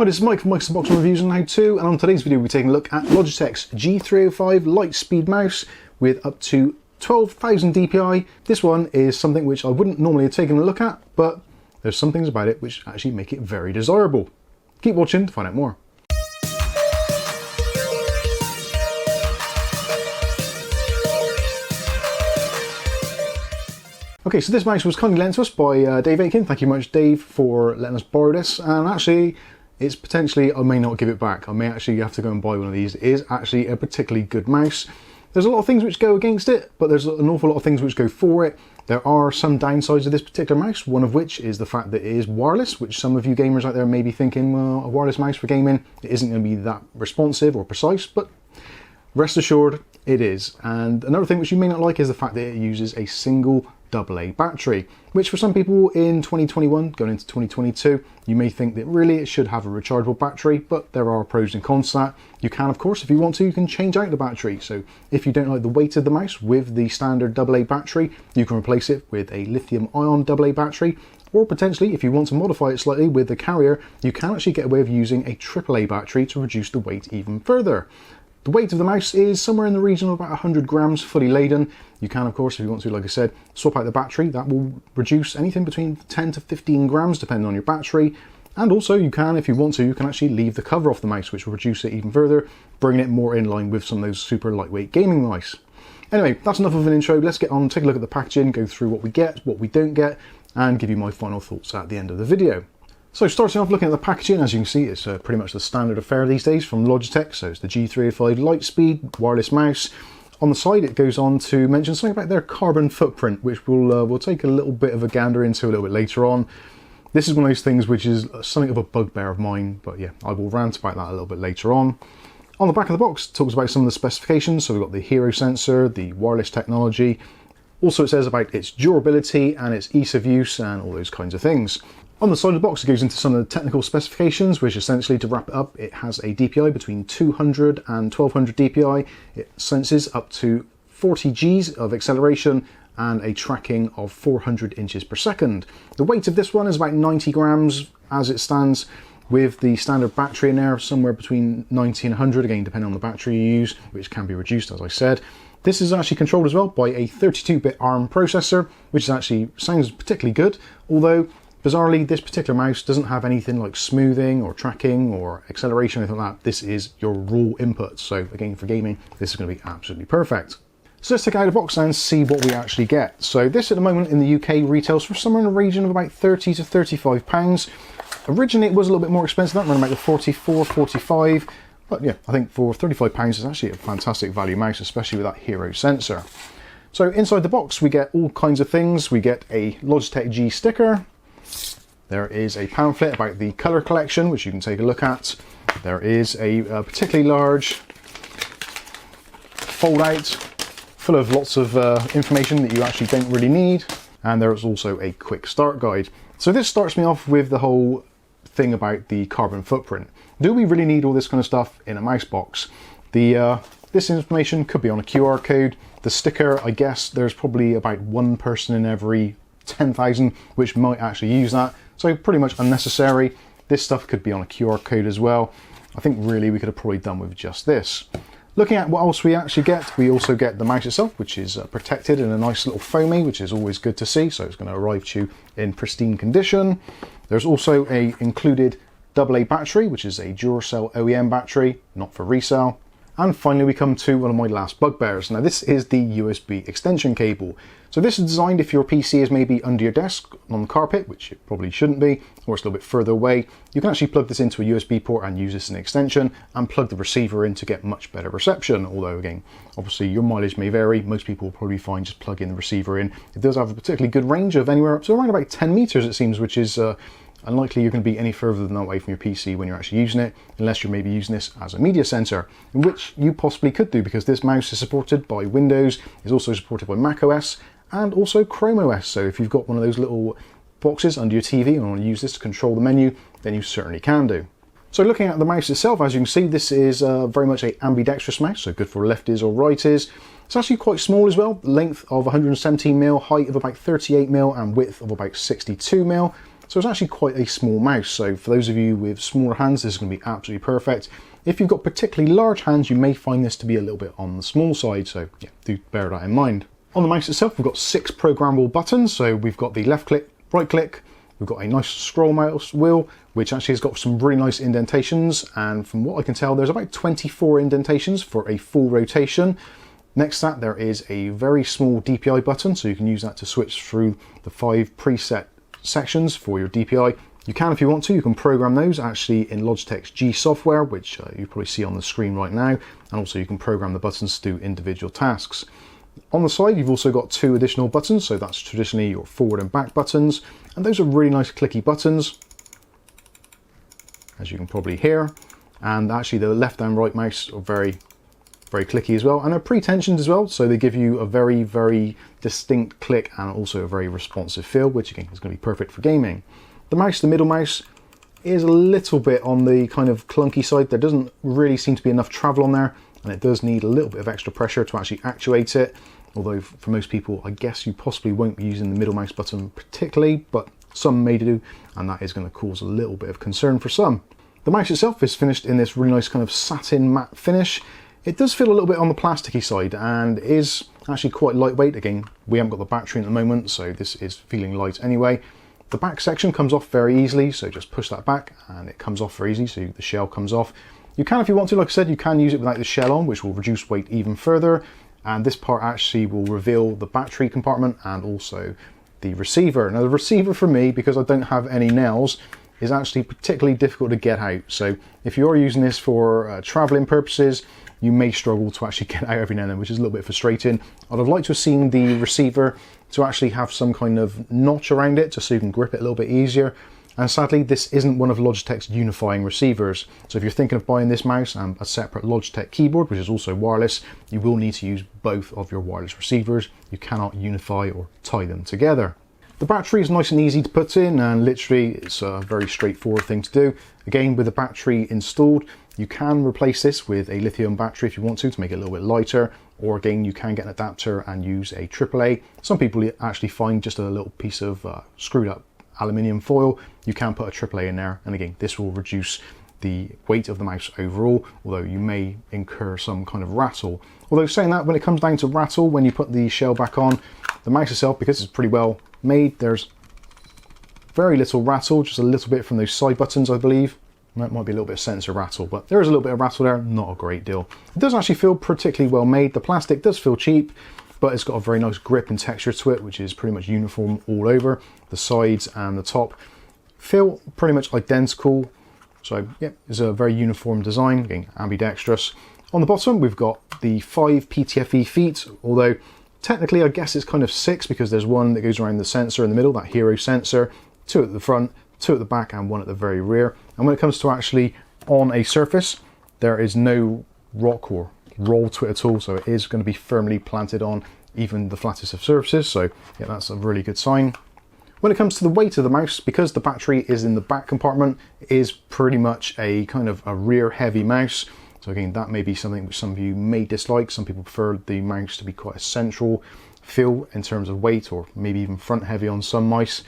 Hi, this is Mike from Mike's Unboxing Reviews and How To, and on today's video we'll be taking a look at Logitech's G305 Lightspeed mouse with up to 12,000 DPI. This one is something which I wouldn't normally have taken a look at, but there's some things about it which actually make it very desirable. Keep watching to find out more. Okay, so this mouse was kindly lent to us by Dave Aiken. Thank you much, Dave, for letting us borrow this. And actually, it's potentially, I may not give it back. I may actually have to go and buy one of these. It is actually a particularly good mouse. There's a lot of things which go against it, but there's an awful lot of things which go for it. There are some downsides of this particular mouse, one of which is the fact that it is wireless, which some of you gamers out there may be thinking, well, a wireless mouse for gaming, it isn't going to be that responsive or precise, but rest assured, it is. And another thing which you may not like is the fact that it uses a single AA battery, which for some people in 2021 going into 2022 you may think that really it should have a rechargeable battery, but there are pros and cons to that. You can, of course, if you want to, you can change out the battery. So if you don't like the weight of the mouse with the standard AA battery, you can replace it with a lithium ion AA battery, or potentially if you want to modify it slightly with the carrier, you can actually get away with using a AAA battery to reduce the weight even further. The weight of the mouse is somewhere in the region of about 100 grams fully laden. You can, of course, if you want to, like I said, swap out the battery. That will reduce anything between 10 to 15 grams depending on your battery. And also you can, if you want to, you can actually leave the cover off the mouse, which will reduce it even further, bringing it more in line with some of those super lightweight gaming mice. Anyway, that's enough of an intro. Let's get on, take a look at the packaging, go through what we get, what we don't get, and give you my final thoughts at the end of the video. So starting off looking at the packaging, as you can see, it's pretty much the standard affair these days from Logitech. So it's the G305 Lightspeed wireless mouse. On the side it goes on to mention something about their carbon footprint, which we'll take a little bit of a gander into a little bit later on. This is one of those things which is something of a bugbear of mine, but yeah, I will rant about that a little bit later on. On the back of the box it talks about some of the specifications. So we've got the hero sensor, the wireless technology. Also it says about its durability and its ease of use and all those kinds of things. On the side of the box it goes into some of the technical specifications, which essentially, to wrap it up, it has a DPI between 200 and 1200 DPI. It senses up to 40 Gs of acceleration and a tracking of 400 inches per second. The weight of this one is about 90 grams as it stands, with the standard battery in there somewhere between 90 and 100, again depending on the battery you use, which can be reduced, as I said. This is actually controlled as well by a 32-bit ARM processor, which actually sounds particularly good, although bizarrely, this particular mouse doesn't have anything like smoothing or tracking or acceleration or anything like that. This is your raw input. So again, for gaming, this is going to be absolutely perfect. So let's take it out of the box and see what we actually get. So this at the moment in the UK retails for somewhere in the region of about 30 to 35 pounds. Originally it was a little bit more expensive than that, around about the 44, 45. But yeah, I think for 35 pounds it's actually a fantastic value mouse, especially with that hero sensor. So inside the box we get all kinds of things. We get a Logitech G sticker. There is a pamphlet about the colour collection, which you can take a look at. There is a particularly large fold-out full of lots of information that you actually don't really need. And there is also a quick start guide. So this starts me off with the whole thing about the carbon footprint. Do we really need all this kind of stuff in a mouse box? This information could be on a QR code. The sticker, I guess there's probably about one person in every 10,000 which might actually use that, so pretty much unnecessary. This stuff could be on a QR code as well. I think really we could have probably done with just this. Looking at what else we actually get, we also get the mouse itself, which is protected in a nice little foamy, which is always good to see. So it's going to arrive to you in pristine condition. There's also a included AA battery, which is a Duracell OEM battery, not for resale. And finally we come to one of my last bugbears. Now this is the USB extension cable. So this is designed if your PC is maybe under your desk on the carpet, which it probably shouldn't be, or it's a little bit further away. You can actually plug this into a USB port and use this as an extension and plug the receiver in to get much better reception. Although again, obviously your mileage may vary. Most people will probably find just plugging the receiver in. It does have a particularly good range of anywhere up to around about 10 meters it seems, which is unlikely you're going to be any further than that away from your PC when you're actually using it, unless you're maybe using this as a media center, which you possibly could do because this mouse is supported by Windows, is also supported by Mac OS, and also Chrome OS. So if you've got one of those little boxes under your TV and want to use this to control the menu, then you certainly can do. So looking at the mouse itself, as you can see, this is very much an ambidextrous mouse, so good for lefties or righties. It's actually quite small as well, length of 117mm, height of about 38mm, and width of about 62mm. So it's actually quite a small mouse. So for those of you with smaller hands, this is going to be absolutely perfect. If you've got particularly large hands, you may find this to be a little bit on the small side. So yeah, do bear that in mind. On the mouse itself, we've got 6 programmable buttons. So we've got the left click, right click. We've got a nice scroll mouse wheel, which actually has got some really nice indentations. And from what I can tell, there's about 24 indentations for a full rotation. Next to that, there is a very small DPI button. So you can use that to switch through the 5 preset sections for your DPI. You can, if you want to, you can program those actually in Logitech G software, which you probably see on the screen right now. And also you can program the buttons to do individual tasks. On the side, you've also got 2 additional buttons. So that's traditionally your forward and back buttons. And those are really nice clicky buttons, as you can probably hear. And actually the left and right mouse are very clicky as well. And they're pre-tensioned as well. So they give you a very, very distinct click and also a very responsive feel, which again is going to be perfect for gaming. The mouse, the middle mouse, is a little bit on the kind of clunky side. There doesn't really seem to be enough travel on there. And it does need a little bit of extra pressure to actually actuate it. Although for most people, I guess you possibly won't be using the middle mouse button particularly, but some may do, and that is going to cause a little bit of concern for some. The mouse itself is finished in this really nice kind of satin matte finish. It does feel a little bit on the plasticky side and is actually quite lightweight. Again, we haven't got the battery at the moment, so this is feeling light anyway. The back section comes off very easily, so just push that back and it comes off very easy, so the shell comes off. You can, if you want to, like I said, you can use it without the shell on, which will reduce weight even further. And this part actually will reveal the battery compartment and also the receiver. Now the receiver for me, because I don't have any nails, is actually particularly difficult to get out. So if you're using this for traveling purposes, you may struggle to actually get out every now and then, which is a little bit frustrating. I'd have liked to have seen the receiver to actually have some kind of notch around it, just so you can grip it a little bit easier. And sadly, this isn't one of Logitech's unifying receivers. So if you're thinking of buying this mouse and a separate Logitech keyboard, which is also wireless, you will need to use both of your wireless receivers. You cannot unify or tie them together. The battery is nice and easy to put in, and literally it's a very straightforward thing to do. Again, with the battery installed, you can replace this with a lithium battery if you want to make it a little bit lighter, or again, you can get an adapter and use a AAA. Some people actually find just a little piece of screwed up aluminium foil. You can put a AAA in there, and again, this will reduce the weight of the mouse overall, although you may incur some kind of rattle. Although saying that, when it comes down to rattle, when you put the shell back on, the mouse itself, because it's pretty well made, there's very little rattle, just a little bit from those side buttons, I believe. That might be a little bit of sensor rattle, but there is a little bit of rattle there, not a great deal. It does actually feel particularly well made. The plastic does feel cheap, but it's got a very nice grip and texture to it, which is pretty much uniform all over. The sides and the top feel pretty much identical. So yeah, it's a very uniform design, again, ambidextrous. On the bottom, we've got the 5 PTFE feet, although technically I guess it's kind of 6 because there's one that goes around the sensor in the middle, that hero sensor, 2 at the front, 2 at the back, and 1 at the very rear. And when it comes to actually on a surface, there is no rock or roll to it at all, so it is going to be firmly planted on even the flattest of surfaces. So yeah, that's a really good sign. When it comes to the weight of the mouse, because the battery is in the back compartment, it is pretty much a kind of a rear heavy mouse. So again, that may be something which some of you may dislike. Some people prefer the mouse to be quite a central feel in terms of weight, or maybe even front heavy on some mice.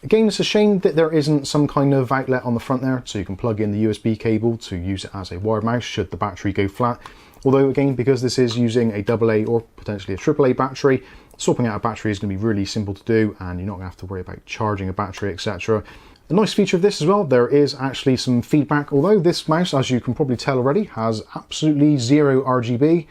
Again, it's a shame that there isn't some kind of outlet on the front there, so you can plug in the USB cable to use it as a wired mouse should the battery go flat. Although again, because this is using a AA or potentially a AAA battery, swapping out a battery is going to be really simple to do, and you're not going to have to worry about charging a battery, etc. A nice feature of this as well, there is actually some feedback, although this mouse, as you can probably tell already, has absolutely 0 RGB,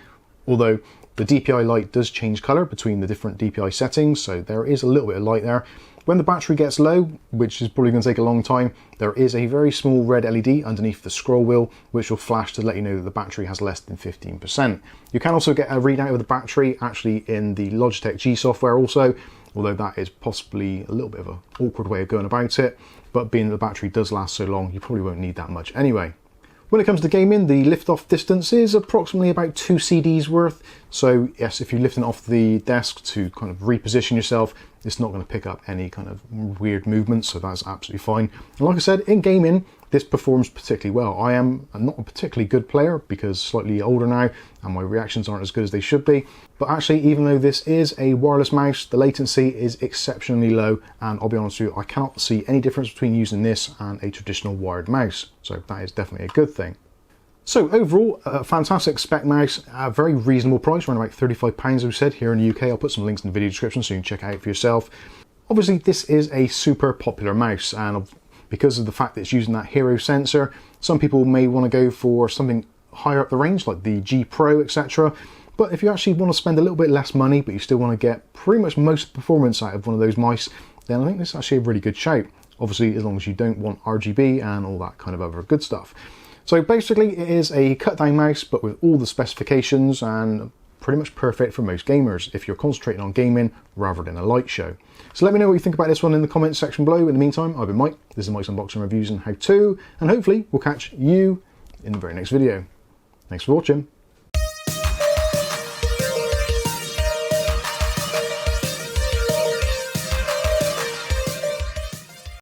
although the DPI light does change colour between the different DPI settings, so there is a little bit of light there. When the battery gets low, which is probably going to take a long time, there is a very small red LED underneath the scroll wheel, which will flash to let you know that the battery has less than 15%. You can also get a readout of the battery actually in the Logitech G software also, although that is possibly a little bit of an awkward way of going about it, but being that the battery does last so long, you probably won't need that much anyway. When it comes to gaming, the lift-off distance is approximately about 2 CDs worth. So yes, if you're lifting off the desk to kind of reposition yourself, it's not going to pick up any kind of weird movements, so that's absolutely fine. And like I said, in gaming, this performs particularly well. I am not a particularly good player because slightly older now and my reactions aren't as good as they should be. But actually, even though this is a wireless mouse, the latency is exceptionally low, and I'll be honest with you, I cannot see any difference between using this and a traditional wired mouse. So that is definitely a good thing. So overall, a fantastic spec mouse, a very reasonable price, around about £35 as we said here in the UK. I'll put some links in the video description so you can check it out for yourself. Obviously, this is a super popular mouse, and because of the fact that it's using that hero sensor, some people may want to go for something higher up the range like the G Pro, etc. But if you actually want to spend a little bit less money, but you still want to get pretty much most of the performance out of one of those mice, then I think this is actually a really good shout. Obviously, as long as you don't want RGB and all that kind of other good stuff. So basically, it is a cut-down mouse, but with all the specifications and pretty much perfect for most gamers if you're concentrating on gaming rather than a light show. So let me know what you think about this one in the comments section below. In the meantime, I've been Mike. This is Mike's Unboxing Reviews and How To, and hopefully we'll catch you in the very next video. Thanks for watching.